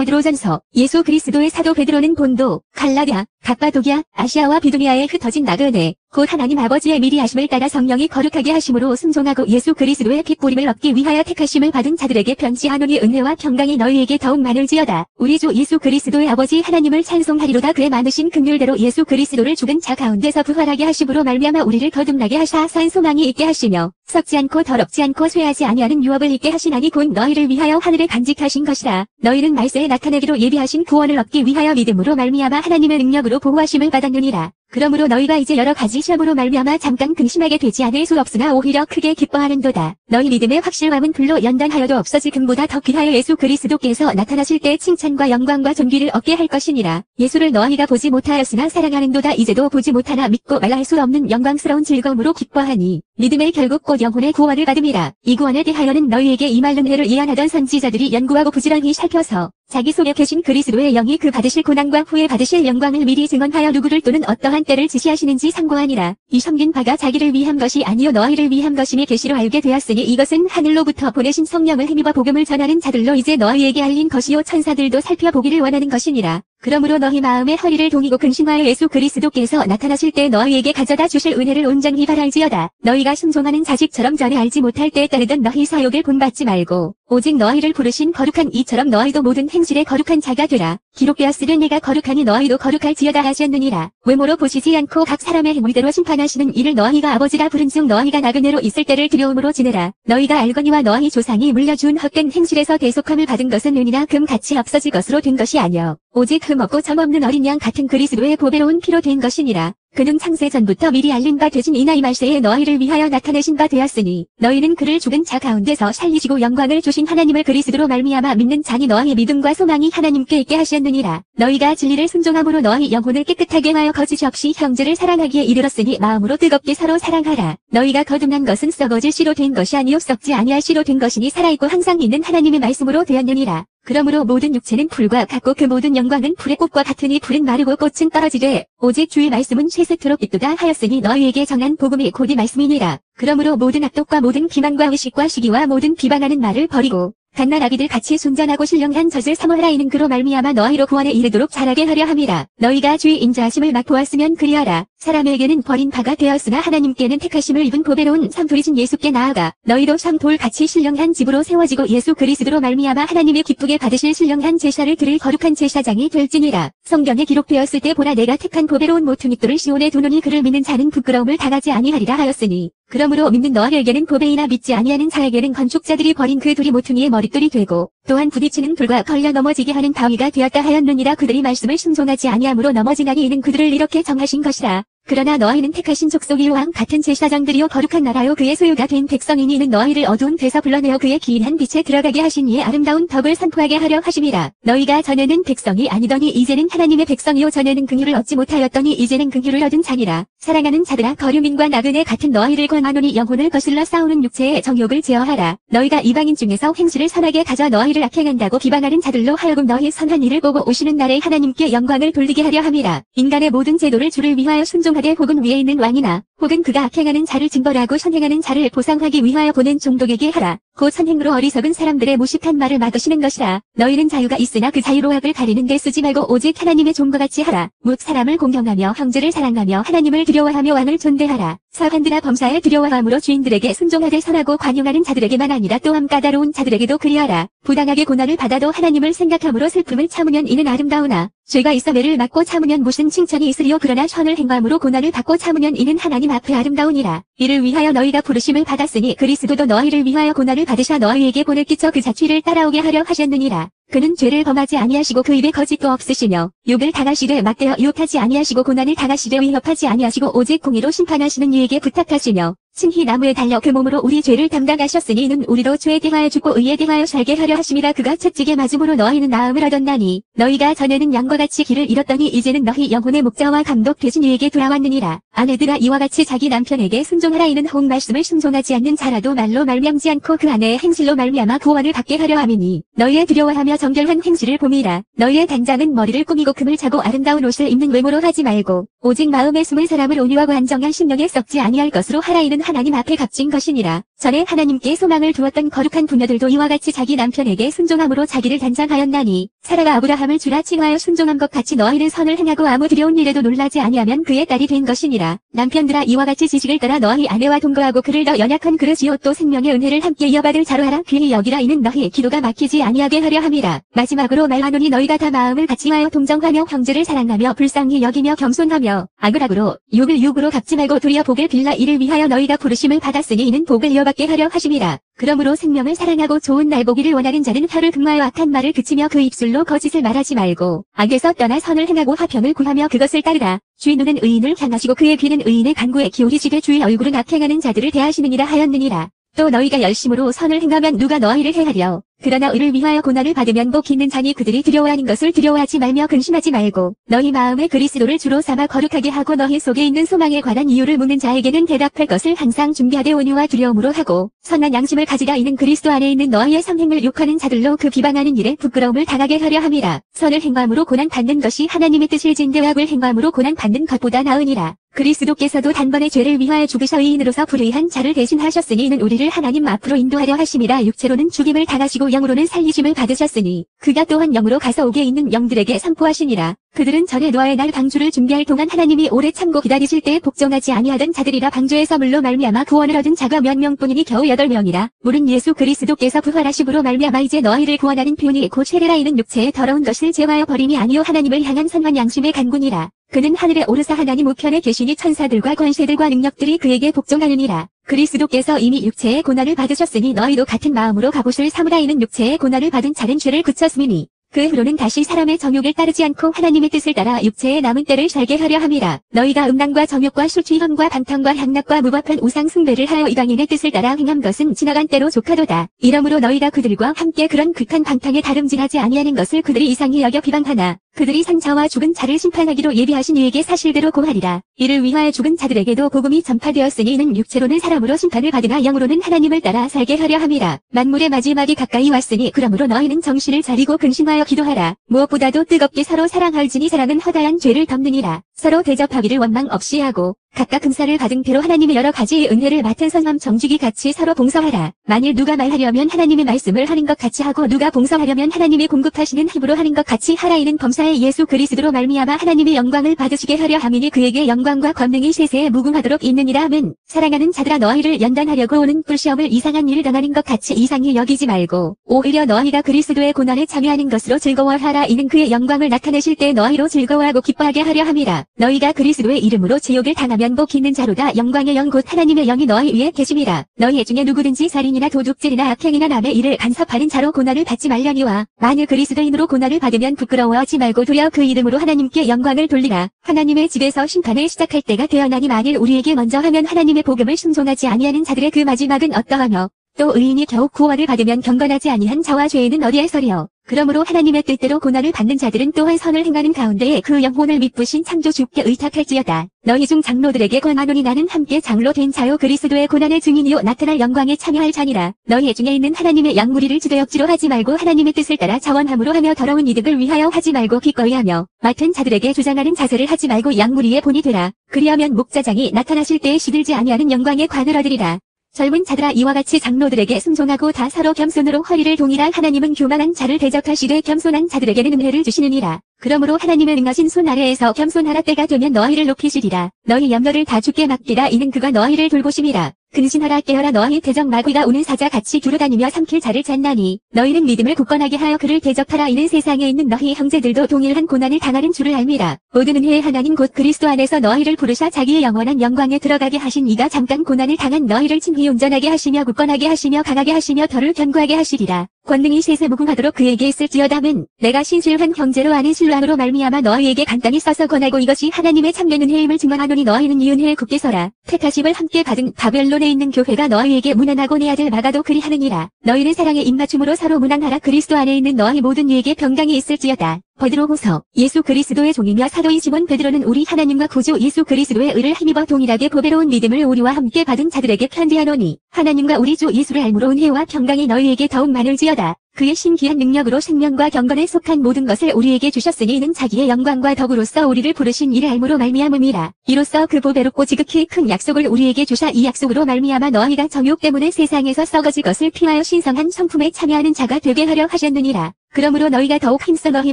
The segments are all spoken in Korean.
베드로전서. 예수 그리스도의 사도 베드로는 본도, 갈라디아, 갑바도기아, 아시아와 비두니아에 흩어진 나그네, 곧 하나님 아버지의 미리 하심을 따라 성령이 거룩하게 하심으로 순종하고 예수 그리스도의 핏보림을 얻기 위하여 택하심을 받은 자들에게 편지하노니 은혜와 평강이 너희에게 더욱 많을지어다. 우리 주 예수 그리스도의 아버지 하나님을 찬송하리로다. 그의 많으신 긍휼대로 예수 그리스도를 죽은 자 가운데서 부활하게 하심으로 말미암아 우리를 거듭나게 하사 산 소망이 있게 하시며 썩지 않고 더럽지 않고 쇠하지 아니하는 유업을 있게 하시나니 곧 너희를 위하여 하늘에 간직하신 것이라. 너희는 말세에 나타내기로 예비하신 구원을 얻기 위하여 믿음으로 말미암아 하나님의 능력으로 보호하심을 받았느니라. 그러므로 너희가 이제 여러 가지 시험으로 말미암아 잠깐 근심하게 되지 않을 수 없으나 오히려 크게 기뻐하는도다. 너희 믿음의 확실함은 불로 연단하여도 없어지 금보다 더 귀하여 예수 그리스도께서 나타나실 때 칭찬과 영광과 존귀를 얻게 할 것이니라. 예수를 너희가 보지 못하였으나 사랑하는도다. 이제도 보지 못하나 믿고 말할 수 없는 영광스러운 즐거움으로 기뻐하니 믿음의 결국 곧 영혼의 구원을 받음이라. 이 구원에 대하여는 너희에게 이 말 은혜를 예언하던 선지자들이 연구하고 부지런히 살펴서 자기 속에 계신 그리스도의 영이 그 받으실 고난과 후에 받으실 영광을 미리 증언하여 누구를 또는 어떠한 때를 지시하시는지 상고하니라. 이 섬긴 바가 자기를 위한 것이 아니요 너희를 위한 것임이 계시로 알게 되었으니 이것은 하늘로부터 보내신 성령을 힘입어 복음을 전하는 자들로 이제 너희에게 알린 것이요 천사들도 살펴보기를 원하는 것이니라. 그러므로 너희 마음의 허리를 동이고 근심하여 예수 그리스도께서 나타나실 때 너희에게 가져다 주실 은혜를 온전히 바랄지어다. 너희가 순종하는 자식처럼 전에 알지 못할 때에 따르던 너희 사욕을 본받지 말고 오직 너희를 부르신 거룩한 이처럼 너희도 모든 행실에 거룩한 자가 되라. 기록되었으되 내가 거룩하니 너희도 거룩할지어다 하셨느니라. 외모로 보시지 않고 각 사람의 행위대로 심판하시는 이를 너희가 아버지라 부른즉 너희가 나그네로 있을 때를 두려움으로 지내라. 너희가 알거니와 너희 조상이 물려준 헛된 행실에서 대속함을 받은 것은 은이나 금같이 없어질 것으로 된 것이 아니요 오직 흠없고 점없는 어린 양 같은 그리스도의 보배로운 피로 된 것이니라. 그는 창세 전부터 미리 알린 바 되신 이나이 말세에 너희를 위하여 나타내신 바 되었으니 너희는 그를 죽은 자 가운데서 살리시고 영광을 주신 하나님을 그리스도로 말미암아 믿는 자니 너희의 믿음과 소망이 하나님께 있게 하셨느니라. 너희가 진리를 순종함으로 너희 영혼을 깨끗하게 하여 거짓 없이 형제를 사랑하기에 이르렀으니 마음으로 뜨겁게 서로 사랑하라. 너희가 거듭난 것은 썩어질 씨로 된 것이 아니요 썩지 아니할 씨로 된 것이니 살아있고 항상 있는 하나님의 말씀으로 되었느니라. 그러므로 모든 육체는 풀과 같고 그 모든 영광은 풀의 꽃과 같으니 풀은 마르고 꽃은 떨어지되 오직 주의 말씀은 쇠색토록 빛도다 하였으니 너희에게 정한 복음이 곧 이 말씀이니라. 그러므로 모든 악독과 모든 기만과 의식과 시기와 모든 비방하는 말을 버리고 갓난 아기들 같이 순전하고 신령한 젖을 사모하라. 이는 그로 말미암아 너희로 구원에 이르도록 자라게 하려 함이라. 너희가 주의 인자하심을 맛보았으면 그리하라. 사람에게는 버린 바가 되었으나 하나님께는 택하심을 입은 보배로운 산돌이신 예수께 나아가 너희도 참 돌같이 신령한 집으로 세워지고 예수 그리스도로 말미암아 하나님이 기쁘게 받으실 신령한 제사를 드릴 거룩한 제사장이 될지니라. 성경에 기록되었을 때 보라 내가 택한 보배로운 모퉁이돌을 시온에 두노니 그를 믿는 자는 부끄러움을 당하지 아니하리라 하였으니 그러므로 믿는 너희에게는 보배이나 믿지 아니하는 자에게는 건축자들이 버린 그 돌이 모퉁이의 머릿돌이 되고 또한 부딪히는 돌과 걸려 넘어지게 하는 바위가 되었다 하였느니라. 그들이 말씀을 순종하지 아니함으로 넘어지나니 이는 그들을 이렇게 정하신 것이라. 그러나 너희는 택하신 족속이요 왕 같은 제사장들이요 거룩한 나라요 그의 소유가 된 백성이니 이는 너희를 어두운 데서 불러내어 그의 기인한 빛에 들어가게 하신 이의 아름다운 덕을 선포하게 하려 하심이라. 너희가 전에는 백성이 아니더니 이제는 하나님의 백성이요 전에는 긍휼을 얻지 못하였더니 이제는 긍휼을 얻은 자니라. 사랑하는 자들아 거류민과 나그네 같은 너희를 권하노니 영혼을 거슬러 싸우는 육체의 정욕을 제어하라. 너희가 이방인 중에서 행실을 선하게 가져 너희를 악행한다고 비방하는 자들로 하여금 너희 선한 일을 보고 오시는 날에 하나님께 영광을 돌리게 하려 함이라. 인간의 모든 제도를 주를 위하여 순종하되 혹은 위에 있는 왕이나 혹은 그가 악행하는 자를 징벌하고 선행하는 자를 보상하기 위하여 보낸 종독에게 하라. 곧 선행으로 어리석은 사람들의 무식한 말을 막으시는 것이라. 너희는 자유가 있으나 그 자유로 악을 가리는 데 쓰지 말고 오직 하나님의 종과 같이 하라. 뭇 사람을 공경하며 형제를 사랑하며 하나님을 두려워하며 왕을 존대하라. 사관들아 범사에 두려워함으로 주인들에게 순종하되 선하고 관용하는 자들에게만 아니라 또한 까다로운 자들에게도 그리하라. 부당하게 고난을 받아도 하나님을 생각함으로 슬픔을 참으면 이는 아름다우나 죄가 있어 매를 맞고 참으면 무슨 칭찬이 있으리요. 그러나 선을 행함으로 고난을 받고 참으면 이는 하나님 앞에 아름다우니라. 이를 위하여 너희가 부르심을 받았으니 그리스도도 너희를 위하여 고난을 받으사 너희에게 본을 끼쳐 그 자취를 따라오게 하려 하셨느니라. 그는 죄를 범하지 아니하시고 그 입에 거짓도 없으시며 욕을 당하시되 맞대어 유혹하지 아니하시고 고난을 당하시되 위협하지 아니하시고 오직 공의로 심판하시는 이에게 부탁하시며 친히 나무에 달려 그 몸으로 우리 죄를 담당하셨으니 이는 우리도 죄에 대하여 죽고 의에 대하여 살게 하려 하심이라. 그가 채찍에 맞음으로 너희는 나음을 얻었나니 너희가 전에는 양과 같이 길을 잃었더니 이제는 너희 영혼의 목자와 감독 되신 이에게 돌아왔느니라. 아내들아 이와 같이 자기 남편에게 순종하라. 이는 혹 말씀을 순종하지 않는 자라도 말로 말미암지 않고 그 아내의 행실로 말미암아 구원을 받게 하려 함이니 너희의 두려워하며 정결한 행실을 봄이라. 너희의 단장은 머리를 꾸미고 금을 차고 아름다운 옷을 입는 외모로 하지 말고 오직 마음에 숨은 사람을 온유하고 안정한 심령에 썩지 아니할 것으로 하라. 이는 하나님 앞에 값진 것이니라. 전에 하나님께 소망을 두었던 거룩한 부녀들도 이와 같이 자기 남편에게 순종함으로 자기를 단장하였나니 사라가 아브라함을 주라 칭하여 순종한 것 같이 너희는 선을 행하고 아무 두려운 일에도 놀라지 아니하면 그의 딸이 된 것이니라. 남편들아, 이와 같이 지식을 따라 너희 아내와 동거하고 그를 더 연약한 그릇이요 또 생명의 은혜를 함께 이어받을 자로 하라. 귀히 여기라. 이는 너희의 기도가 막히지 아니하게 하려 함이라. 마지막으로 말하노니 너희가 다 마음을 같이하여 동정하며 형제를 사랑하며 불쌍히 여기며 겸손하며 악을 악으로 욕을 욕으로 갚지 말고 도리어 복을 빌라. 이를 위하여 너희가 부르심을 받았으니 이는 복을 이어받게 하려 하심이라. 그러므로 생명을 사랑하고 좋은 날 보기를 원하는 자는 혀를 금하여 악한 말을 그치며 그 입술로 거짓을 말하지 말고 악에서 떠나 선을 행하고 화평을 구하며 그것을 따르라. 주의 눈은 의인을 향하시고 그의 귀는 의인의 간구에 기울이시되 주의 얼굴은 악행하는 자들을 대하시느니라 하였느니라. 또 너희가 열심으로 선을 행하면 누가 너희를 해하려. 그러나 의를 위하여 고난을 받으면 복 있는 자니 그들이 두려워하는 것을 두려워하지 말며 근심하지 말고 너희 마음에 그리스도를 주로 삼아 거룩하게 하고 너희 속에 있는 소망에 관한 이유를 묻는 자에게는 대답할 것을 항상 준비하되 온유와 두려움으로 하고 선한 양심을 가지라. 이는 그리스도 안에 있는 너희의 성행을 욕하는 자들로 그 비방하는 일에 부끄러움을 당하게 하려 함이라. 선을 행함으로 고난 받는 것이 하나님의 뜻일진데 악을 행함으로 고난 받는 것보다 나으니라. 그리스도께서도 단번에 죄를 위하여 죽으셔 의인으로서 불의한 자를 대신하셨으니 이는 우리를 하나님 앞으로 인도하려 하심이라. 육체로는 죽임을 당하시고 영으로는 살리심을 받으셨으니 그가 또한 영으로 가서 옥에 있는 영들에게 선포하시니라. 그들은 전에 노아의 날 방주를 준비할 동안 하나님이 오래 참고 기다리실 때에 복종하지 아니하던 자들이라. 방주에서 물로 말미암아 구원을 얻은 자가 몇 명뿐이니 겨우 8명이라. 물은 예수 그리스도께서 부활하심으로 말미암아 이제 너희를 구원하는 표니 곧 세례라. 이는 육체의 더러운 것을 제하여 버림이 아니요 하나님을 향한 선한 양심의 간구니라. 그는 하늘에 오르사 하나님 우편에 계시니 천사들과 권세들과 능력들이 그에게 복종하느니라. 그리스도께서 이미 육체의 고난을 받으셨으니 너희도 같은 마음으로 갑옷을 삼으라. 이는 육체의 고난을 받은 자는 죄를 그쳤음이니 그 후로는 다시 사람의 정욕을 따르지 않고 하나님의 뜻을 따라 육체의 남은 때를 살게 하려 함이라. 너희가 음란과 정욕과 술 취함과 방탕과 향락과 무법한 우상 숭배를 하여 이방인의 뜻을 따라 행한 것은 지나간 때로 족하도다. 이러므로 너희가 그들과 함께 그런 극한 방탕에 다름질하지 아니하는 것을 그들이 이상히 여겨 비방하나 그들이 산자와 죽은 자를 심판하기로 예비하신 이에게 사실대로 고하리라. 이를 위하여 죽은 자들에게도 복음이 전파되었으니 이는 육체로는 사람으로 심판을 받으나 영으로는 하나님을 따라 살게 하려 함이라. 만물의 마지막이 가까이 왔으니 그러므로 너희는 정신을 차리고 근심하여 기도하라. 무엇보다도 뜨겁게 서로 사랑할지니 사랑은 허다한 죄를 덮느니라. 서로 대접하기를 원망 없이 하고 각각 금사를 받은 대로 하나님의 여러 가지의 은혜를 맡은 선함 정직이 같이 서로 봉사하라. 만일 누가 말하려면 하나님의 말씀을 하는 것 같이 하고 누가 봉사하려면 하나님이 공급하시는 힘으로 하는 것 같이 하라. 이는 범사의 예수 그리스도로 말미암아 하나님의 영광을 받으시게 하려 함이니 그에게 영광과 권능이 세세에 무궁하도록 있느니라. 아멘. 사랑하는 자들아, 너희를 연단하려고 오는 불시험을 이상한 일을 당하는 것 같이 이상히 여기지 말고 오히려 너희가 그리스도의 고난에 참여하는 것으로 즐거워하라. 이는 그의 영광을 나타내실 때 너희로 즐거워하고 기뻐하게 하려 함이라. 너희가 그리스도의 이름으로 지옥을 당하면 복 있는 자로다. 영광의 영 곧 하나님의 영이 너희 위에 계심이라. 너희 중에 누구든지 살인이나 도둑질이나 악행이나 남의 일을 간섭하는 자로 고난을 받지 말려니와 만일 그리스도인으로 고난을 받으면 부끄러워하지 말고 도리어 그 이름으로 하나님께 영광을 돌리라. 하나님의 집에서 심판을 시작할 때가 되어나니 만일 우리에게 먼저 하면 하나님의 복음을 순종하지 아니하는 자들의 그 마지막은 어떠하며 또 의인이 겨우 구원을 받으면 경건하지 아니한 자와 죄인은 어디에 서리요. 그러므로 하나님의 뜻대로 고난을 받는 자들은 또한 선을 행하는 가운데에 그 영혼을 미쁘신 창조주께 의탁할지어다. 너희 중 장로들에게 권하노니 나는 함께 장로 된 자요 그리스도의 고난의 증인이요 나타날 영광에 참여할 자니라. 너희 중에 있는 하나님의 양무리를 주도역지로 하지 말고 하나님의 뜻을 따라 자원함으로 하며 더러운 이득을 위하여 하지 말고 기꺼이 하며 맡은 자들에게 주장하는 자세를 하지 말고 양무리의 본이 되라. 그리하면 목자장이 나타나실 때에 시들지 아니하는 영광의 관을 얻으리라. 젊은 자들아, 이와 같이 장로들에게 순종하고 다 서로 겸손으로 허리를 동이라. 하나님은 교만한 자를 대적하시되 겸손한 자들에게는 은혜를 주시느니라. 그러므로 하나님의 능하신 손 아래에서 겸손하라. 때가 되면 너희를 높이시리라. 너희 염려를 다 주께 맡기라. 이는 그가 너희를 돌보심이라. 근신하라. 깨어라. 너희 대적 마귀가 우는 사자같이 두루다니며 삼킬 자를 찾나니 너희는 믿음을 굳건하게 하여 그를 대적하라. 이는 세상에 있는 너희 형제들도 동일한 고난을 당하는 줄을 알미라. 모든 은혜의 하나님 곧 그리스도 안에서 너희를 부르사 자기의 영원한 영광에 들어가게 하신 이가 잠깐 고난을 당한 너희를 친히 온전하게 하시며 굳건하게 하시며 강하게 하시며 더를 견고하게 하시리라. 권능이 세세 무궁하도록 그에게 있을지어다면 내가 신실한 형제로 아는 신랑으로 말미암아 너희에게 간단히 써서 권하고 이것이 하나님의 참된 은혜임을 증언하노니 너희는 이 은혜에 굳게 서라. 택하심을 함께 받은 바벨론에 있는 교회가 너희에게 문안하고 내 아들 마가도 그리하느니라. 너희는 사랑의 입맞춤으로 서로 문안하라. 그리스도 안에 있는 너희 모든 이에게 평강이 있을지어다. 베드로후서. 예수 그리스도의 종이며 사도인 시몬 베드로는 우리 하나님과 구주 예수 그리스도의 의를 힘입어 동일하게 보배로운 믿음을 우리와 함께 받은 자들에게 편지하노니 하나님과 우리 주 예수를 알므로 은혜와 평강이 너희에게 더욱 많을지어다. 그의 신기한 능력으로 생명과 경건에 속한 모든 것을 우리에게 주셨으니 이는 자기의 영광과 덕으로서 우리를 부르신 이를 알므로 말미암음이라. 이로써 그 보배롭고 지극히 큰 약속을 우리에게 주사 이 약속으로 말미암아 너희가 정욕 때문에 세상에서 썩어질 것을 피하여 신성한 성품에 참여하는 자가 되게 하려 하셨느니라. 그러므로 너희가 더욱 힘써 너희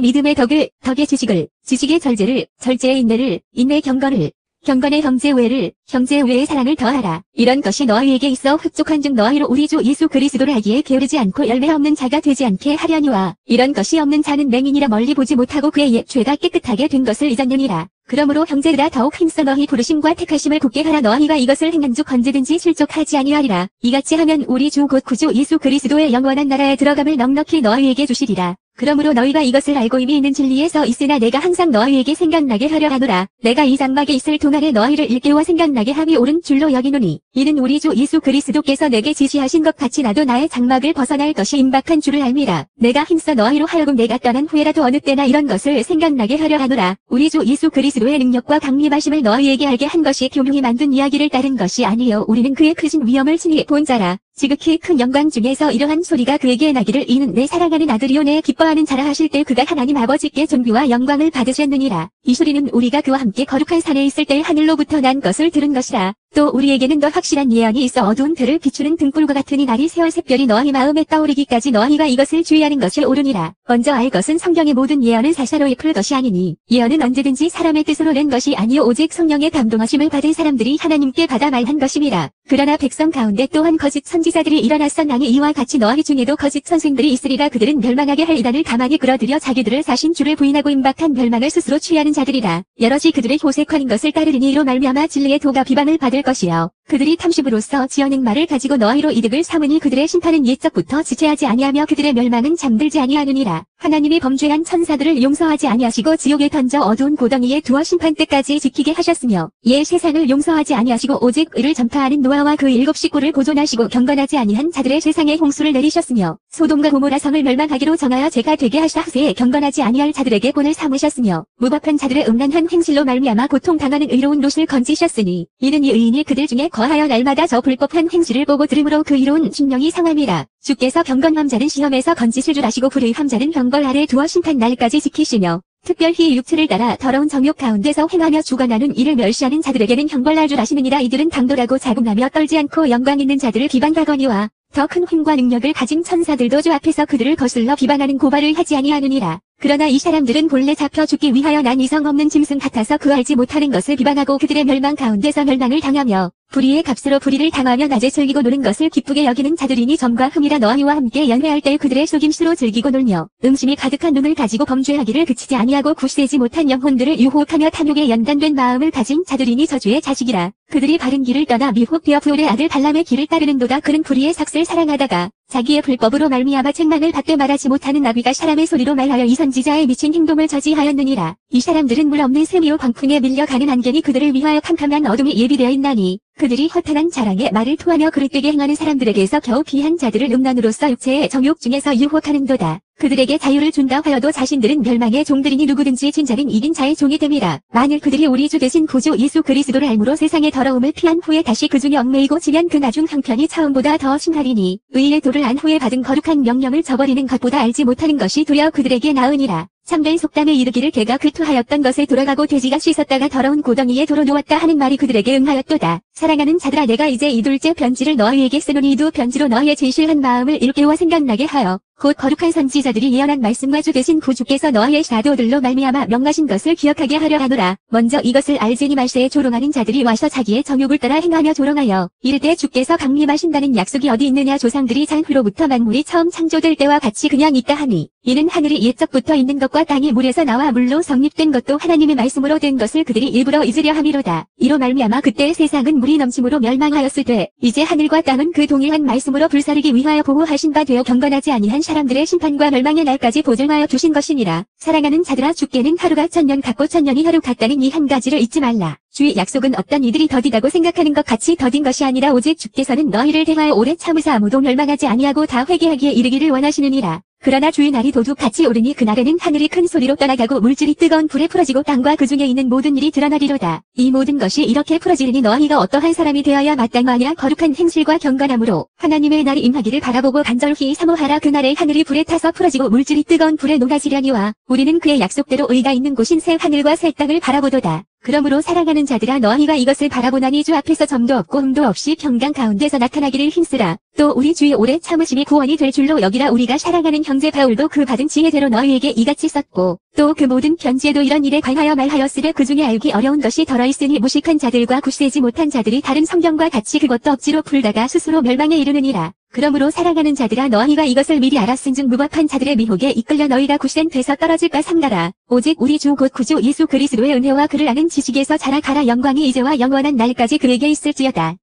믿음의 덕을, 덕의 지식을, 지식의 절제를, 절제의 인내를, 인내의 경건을, 경건의 형제 우애를, 형제 우애의 사랑을 더하라. 이런 것이 너희에게 있어 흡족한즉 너희로 우리 주 예수 그리스도를 알기에 게으르지 않고 열매 없는 자가 되지 않게 하려니와 이런 것이 없는 자는 맹인이라 멀리 보지 못하고 그의 옛 죄가 깨끗하게 된 것을 잊었느니라. 그러므로 형제들아 더욱 힘써 너희 부르심과 택하심을 굳게 하라. 너희가 이것을 행한즉 언제든지 실족하지 아니하리라. 이같이 하면 우리 주 곧 구주 예수 그리스도의 영원한 나라에 들어감을 넉넉히 너희에게 주시리라. 그러므로 너희가 이것을 알고 이미 있는 진리에 서 있으나 내가 항상 너희에게 생각나게 하려 하노라. 내가 이 장막에 있을 동안에 너희를 일깨워 생각나게 함이 옳은 줄로 여기노니 이는 우리 주 예수 그리스도께서 내게 지시하신 것 같이 나도 나의 장막을 벗어날 것이 임박한 줄을 알미라. 내가 힘써 너희로 하여금 내가 떠난 후에라도 어느 때나 이런 것을 생각나게 하려 하노라. 우리 주 예수 그리스도의 능력과 강림하심을 너희에게 알게 한 것이 교묘히 만든 이야기를 따른 것이 아니요 우리는 그의 크신 위엄을 친히 본 자라. 지극히 큰 영광 중에서 이러한 소리가 그에게 나기를 이는 내 사랑하는 아들이요 내 기뻐하는 자라 하실 때 그가 하나님 아버지께 존귀와 영광을 받으셨느니라. 이 소리는 우리가 그와 함께 거룩한 산에 있을 때 하늘로부터 난 것을 들은 것이라. 또 우리에게는 더 확실한 예언이 있어 어두운 별을 비추는 등불과 같으니 날이 새어 샛별이 너희 마음에 떠오르기까지 너희가 이것을 주의하는 것이 옳으니라. 먼저 알 것은 성경의 모든 예언은 사사로이 풀 것이 아니니 예언은 언제든지 사람의 뜻으로 낸 것이 아니요 오직 성령의 감동하심을 받은 사람들이 하나님께 받아 말한 것임이라. 그러나 백성 가운데 또한 거짓 선지자들이 일어났었나니 이와 같이 너희 중에도 거짓 선생들이 있으리라. 그들은 멸망하게 할 이단을 가만히 끌어들여 자기들을 사신 주를 부인하고 임박한 멸망을 스스로 취하는 자들이라. 여럿이 그들의 호색하는 것을 따르리니 이로 말미암아 진리의 도가 비방을 받을 것이요 그들이 탐심으로써 지어낸 말을 가지고 너희로 이득을 삼으니 그들의 심판은 옛적부터 지체하지 아니하며 그들의 멸망은 잠들지 아니하느니라. 하나님이 범죄한 천사들을 용서하지 아니하시고 지옥에 던져 어두운 고덩이에 두어 심판 때까지 지키게 하셨으며 옛 세상을 용서하지 아니하시고 오직 의를 전파하는 노아와 그 7 식구를 보존하시고 경건하지 아니한 자들의 세상에 홍수를 내리셨으며 소돔과 고모라 성을 멸망하기로 정하여 죄가 되게 하사 후세에 경건하지 아니할 자들에게 본을 삼으셨으며 무법한 자들의 음란한 행실로 말미암아 고통당하는 의로운 롯을 건지셨으니 이는 이 의인이 그들 중에 거하여 날마다 저 불법한 행실을 보고 들으므로 그 이로운 심령이 상함이라. 주께서 경건함 자는 시험에서 건지실 줄 아시고 불의함 자는 형벌 아래 두어 심판 날까지 지키시며 특별히 육체를 따라 더러운 정욕 가운데서 행하며 죽어나는 이를 멸시하는 자들에게는 형벌 날 줄 아시느니라. 이들은 당돌하고 자국나며 떨지 않고 영광 있는 자들을 비방하거니와 더 큰 힘과 능력을 가진 천사들도 주 앞에서 그들을 거슬러 비방하는 고발을 하지 아니하느니라. 그러나 이 사람들은 본래 잡혀 죽기 위하여 난 이성 없는 짐승 같아서 그 알지 못하는 것을 비방하고 그들의 멸망 가운데서 멸망을 당하며 불의의 값으로 불의를 당하며 낮에 즐기고 노는 것을 기쁘게 여기는 자들이니 점과 흠이라. 너희와 함께 연회할 때 그들의 속임수로 즐기고 놀며 음심이 가득한 눈을 가지고 범죄하기를 그치지 아니하고 굳세지 못한 영혼들을 유혹하며 탐욕에 연단된 마음을 가진 자들이니 저주의 자식이라. 그들이 바른 길을 떠나 미혹되어 부올의 아들 발람의 길을 따르는도다. 그는 불의의 삭슬 사랑하다가 자기의 불법으로 말미암아 책망을 받되 말하지 못하는 나귀가 사람의 소리로 말하여 이 선지자의 미친 행동을 저지하였느니라. 이 사람들은 물 없는 샘이요 광풍에 밀려가는 안개니 그들을 위하여 캄캄한 어둠이 예비되어 있나니 그들이 허탄한 자랑에 말을 토하며 그릇되게 행하는 사람들에게서 겨우 피한 자들을 음란으로써 육체의 정욕 중에서 유혹하는도다. 그들에게 자유를 준다 하여도 자신들은 멸망의 종들이니 누구든지 진자는 이긴 자의 종이 됨이라. 만일 그들이 우리 주 대신 구주 예수 그리스도를 알므로 세상의 더러움을 피한 후에 다시 그 중에 얽매이고 지면 그 나중 형편이 처음보다 더 심하리니 의의 도를 안 후에 받은 거룩한 명령을 저버리는 것보다 알지 못하는 것이 도리어 그들에게 나으니라. 참된 속담에 이르기를 개가 그투하였던 것에 돌아가고 돼지가 씻었다가 더러운 고덩이에 도로 놓았다 하는 말이 그들에게 응하였도다. 사랑하는 자들아 내가 이제 이 둘째 편지를 너희에게 쓰노니 이 두 편지로 너희의 진실한 마음을 일깨워 생각나게 하여 곧 거룩한 선지자들이 예언한 말씀과 주 되신 구주께서 너희의 사도들로 말미암아 명하신 것을 기억하게 하려 하노라. 먼저 이것을 알지니 말세에 조롱하는 자들이 와서 자기의 정욕을 따라 행하며 조롱하여 이르되 주께서 강림하신다는 약속이 어디 있느냐. 조상들이 장후로부터 만물이 처음 창조될 때와 같이 그냥 있다 하니 이는 하늘이 옛적부터 있는 것과 땅이 물에서 나와 물로 성립된 것도 하나님의 말씀으로 된 것을 그들이 일부러 잊으려 함이로다. 이로 말미암아 그때의 세상은 물이 넘침으로 멸망하였으되 이제 하늘과 땅은 그 동일한 말씀으로 불사르기 위하여 보호하신 바 되어 경건하지 아니한 사람들의 심판과 멸망의 날까지 보증하여 두신 것이니라. 사랑하는 자들아 주께는 하루가 1000년 같고 1000년이 하루 같다는 이 한 가지를 잊지 말라. 주의 약속은 어떤 이들이 더디다고 생각하는 것 같이 더딘 것이 아니라 오직 주께서는 너희를 대하여 오래 참으사 아무도 멸망하지 아니하고 다 회개하기에 이르기를 원하시느니라. 그러나 주의 날이 도둑같이 오르니 그날에는 하늘이 큰 소리로 떠나가고 물질이 뜨거운 불에 풀어지고 땅과 그 중에 있는 모든 일이 드러나리로다. 이 모든 것이 이렇게 풀어지리니 너희가 어떠한 사람이 되어야 마땅하냐. 거룩한 행실과 경건함으로 하나님의 날이 임하기를 바라보고 간절히 사모하라. 그날에 하늘이 불에 타서 풀어지고 물질이 뜨거운 불에 녹아지려니와 우리는 그의 약속대로 의가 있는 곳인 새 하늘과 새 땅을 바라보도다. 그러므로 사랑하는 자들아, 너희가 이것을 바라보나니 주 앞에서 점도 없고 흠도 없이 평강 가운데서 나타나기를 힘쓰라. 또 우리 주의 오래 참으심이 구원이 될 줄로 여기라. 우리가 사랑하는 형제 바울도 그 받은 지혜대로 너희에게 이같이 썼고 또 그 모든 편지에도 이런 일에 관하여 말하였으되 그 중에 알기 어려운 것이 덜어 있으니 무식한 자들과 굳세지 못한 자들이 다른 성경과 같이 그것도 억지로 풀다가 스스로 멸망에 이르느니라. 그러므로 사랑하는 자들아, 너희가 이것을 미리 알았은즉 무법한 자들의 미혹에 이끌려 너희가 굳센 돼서 떨어질 바 삼가라. 오직 우리 주 곧 구주 예수 그리스도의 은혜와 그를 아는 지식에서 자라가라. 영광이 이제와 영원한 날까지 그에게 있을지어다.